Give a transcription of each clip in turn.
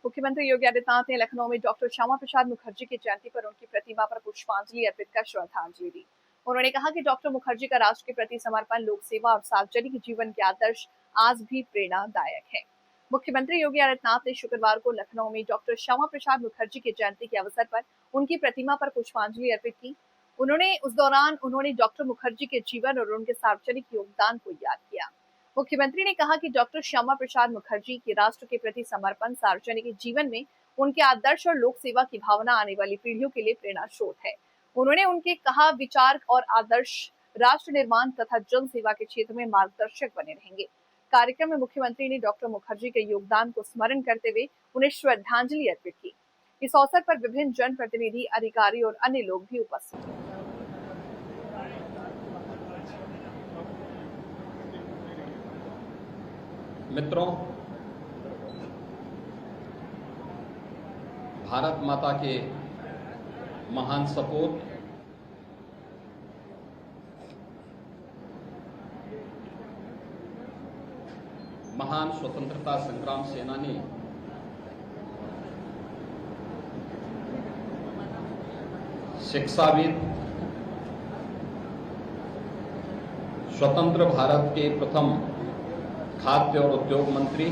मुख्यमंत्री योगी आदित्यनाथ ने लखनऊ में डॉक्टर श्यामा प्रसाद मुखर्जी की जयंती पर उनकी प्रतिमा पर पुष्पांजलि अर्पित कर श्रद्धांजलि दी। उन्होंने कहा कि डॉक्टर मुखर्जी का राष्ट्र के प्रति समर्पण, लोक सेवा और सार्वजनिक जीवन के आदर्श आज भी प्रेरणादायक है। मुख्यमंत्री योगी आदित्यनाथ ने शुक्रवार को लखनऊ में डॉक्टर श्यामा प्रसाद मुखर्जी की जयंती के अवसर पर उनकी प्रतिमा पर पुष्पांजलि अर्पित की। उस दौरान उन्होंने डॉक्टर मुखर्जी के जीवन और उनके सार्वजनिक योगदान को याद किया। मुख्यमंत्री ने कहा कि डॉक्टर श्यामा प्रसाद मुखर्जी के राष्ट्र के प्रति समर्पण, सार्वजनिक जीवन में उनके आदर्श और लोक सेवा की भावना आने वाली पीढ़ियों के लिए प्रेरणा स्रोत है। उन्होंने उनके कहा विचार और आदर्श राष्ट्र निर्माण तथा जन सेवा के क्षेत्र में मार्गदर्शक बने रहेंगे। कार्यक्रम में मुख्यमंत्री ने डॉक्टर मुखर्जी के योगदान को स्मरण करते हुए उन्हें श्रद्धांजलि अर्पित की। इस अवसर पर विभिन्न जनप्रतिनिधि, अधिकारी और अन्य लोग भी उपस्थित थे। मित्रों, भारत माता के महान सपूत महान स्वतंत्रता संग्राम सेनानी शिक्षाविद, स्वतंत्र भारत के प्रथम खाद्य और उद्योग मंत्री,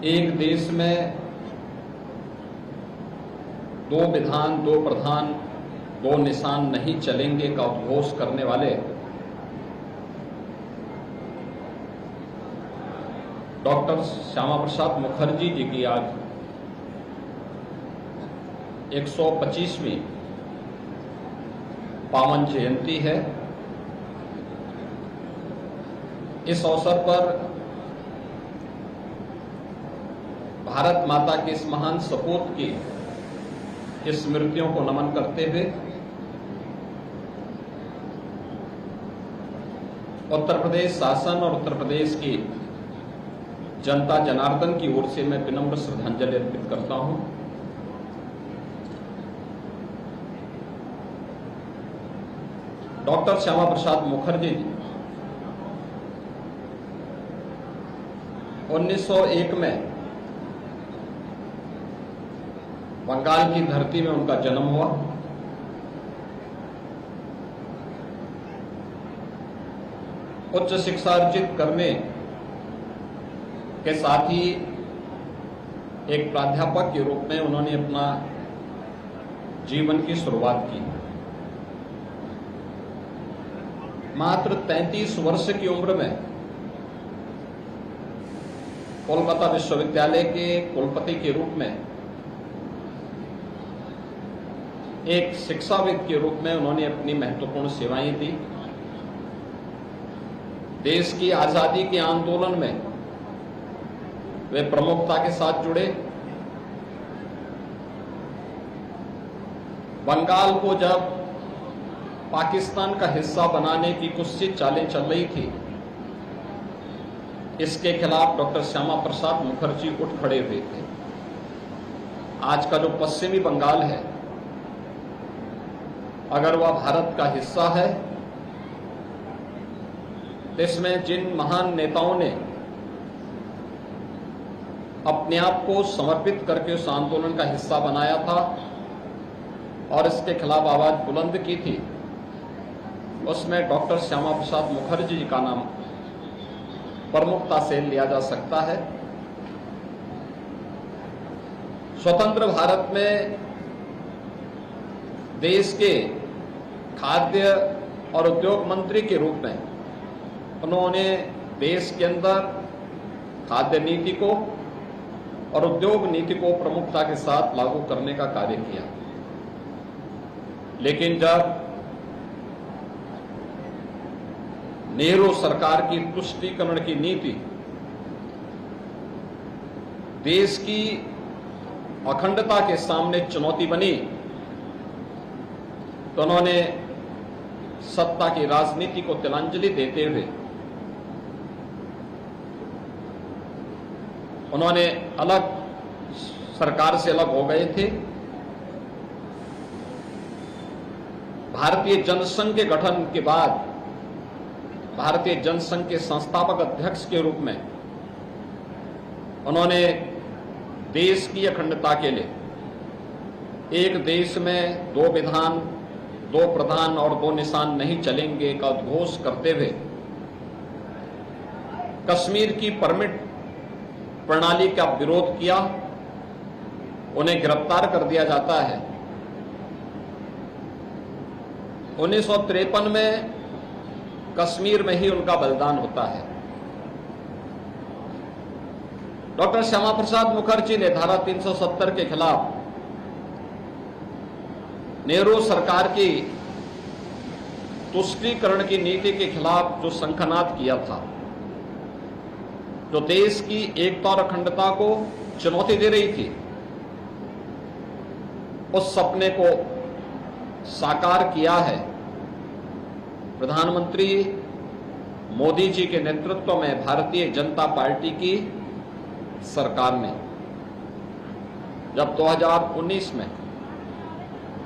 एक देश में दो विधान, दो प्रधान, दो निशान नहीं चलेंगे का उद्घोष करने वाले डॉक्टर श्यामा प्रसाद मुखर्जी जी की आज 125वीं पावन जयंती है। इस अवसर पर भारत माता के इस महान सपूत की स्मृतियों को नमन करते हुए उत्तर प्रदेश शासन और उत्तर प्रदेश की जनता जनार्दन की ओर से मैं विनम्र श्रद्धांजलि अर्पित करता हूं। डॉक्टर श्यामा प्रसाद मुखर्जी जी 1901 में बंगाल की धरती में उनका जन्म हुआ। उच्च शिक्षा अर्जित करने के साथ ही एक प्राध्यापक के रूप में उन्होंने अपना जीवन की शुरुआत की। मात्र 33 वर्ष की उम्र में कोलकाता विश्वविद्यालय के कुलपति के रूप में, एक शिक्षाविद के रूप में उन्होंने अपनी महत्वपूर्ण सेवाएं दी। देश की आजादी के आंदोलन में वे प्रमुखता के साथ जुड़े। बंगाल को जब पाकिस्तान का हिस्सा बनाने की कुछ चालें चल रही थी, इसके खिलाफ डॉक्टर श्यामा प्रसाद मुखर्जी उठ खड़े हुए थे। आज का जो पश्चिमी बंगाल है, अगर वह भारत का हिस्सा है, तो इसमें जिन महान नेताओं ने अपने आप को समर्पित करके उस आंदोलन का हिस्सा बनाया था और इसके खिलाफ आवाज बुलंद की थी, उसमें डॉक्टर श्यामा प्रसाद मुखर्जी जी का नाम प्रमुखता से लिया जा सकता है। स्वतंत्र भारत में देश के खाद्य और उद्योग मंत्री के रूप में उन्होंने देश के अंदर खाद्य नीति को और उद्योग नीति को प्रमुखता के साथ लागू करने का कार्य किया। लेकिन जब नेहरू सरकार की तुष्टीकरण की नीति देश की अखंडता के सामने चुनौती बनी, तो उन्होंने सत्ता की राजनीति को तिलांजलि देते हुए उन्होंने अलग सरकार से अलग हो गए थे। भारतीय जनसंघ के गठन के बाद भारतीय जनसंघ के संस्थापक अध्यक्ष के रूप में उन्होंने देश की अखंडता के लिए एक देश में दो विधान, दो प्रधान और दो निशान नहीं चलेंगे का उद्घोष करते हुए कश्मीर की परमिट प्रणाली का विरोध किया। उन्हें गिरफ्तार कर दिया जाता है। 1953 में कश्मीर में ही उनका बलिदान होता है। डॉक्टर श्यामा प्रसाद मुखर्जी ने धारा 370 के खिलाफ नेहरू सरकार की तुष्टीकरण की नीति के खिलाफ जो शंखनाद किया था, जो देश की एकता और अखंडता को चुनौती दे रही थी, उस सपने को साकार किया है प्रधानमंत्री मोदी जी के नेतृत्व में भारतीय जनता पार्टी की सरकार ने। जब 2019 में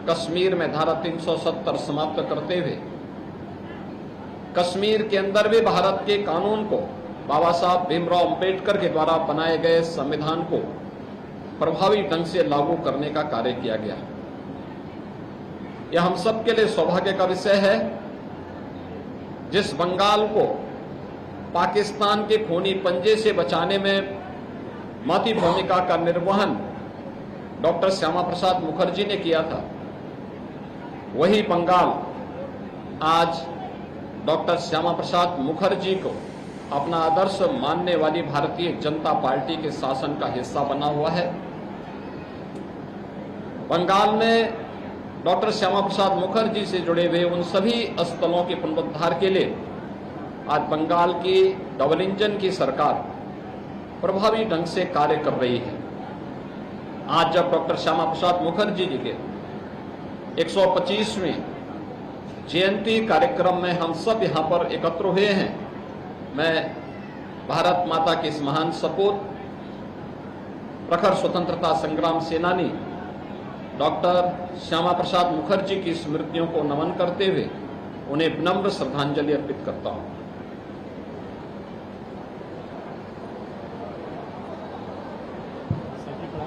कश्मीर में धारा 370 समाप्त करते हुए कश्मीर के अंदर भी भारत के कानून को, बाबा साहब भीमराव अंबेडकर के द्वारा बनाए गए संविधान को प्रभावी ढंग से लागू करने का कार्य किया गया। यह हम सब के लिए सौभाग्य का विषय है। जिस बंगाल को पाकिस्तान के खूनी पंजे से बचाने में महती भूमिका का निर्वहन डॉक्टर श्यामा प्रसाद मुखर्जी ने किया था, वही बंगाल आज डॉक्टर श्यामा प्रसाद मुखर्जी को अपना आदर्श मानने वाली भारतीय जनता पार्टी के शासन का हिस्सा बना हुआ है। बंगाल में डॉक्टर श्यामा प्रसाद मुखर्जी से जुड़े हुए उन सभी स्थलों के पुनरुद्धार के लिए आज बंगाल की डबल इंजन की सरकार प्रभावी ढंग से कार्य कर रही है। आज जब डॉक्टर श्यामा प्रसाद मुखर्जी जी के 125वें जयंती कार्यक्रम में हम सब यहाँ पर एकत्र हुए हैं, मैं भारत माता के इस महान सपूत, प्रखर स्वतंत्रता संग्राम सेनानी डॉक्टर श्यामा प्रसाद मुखर्जी की स्मृतियों को नमन करते हुए उन्हें विनम्र श्रद्धांजलि अर्पित करता हूं।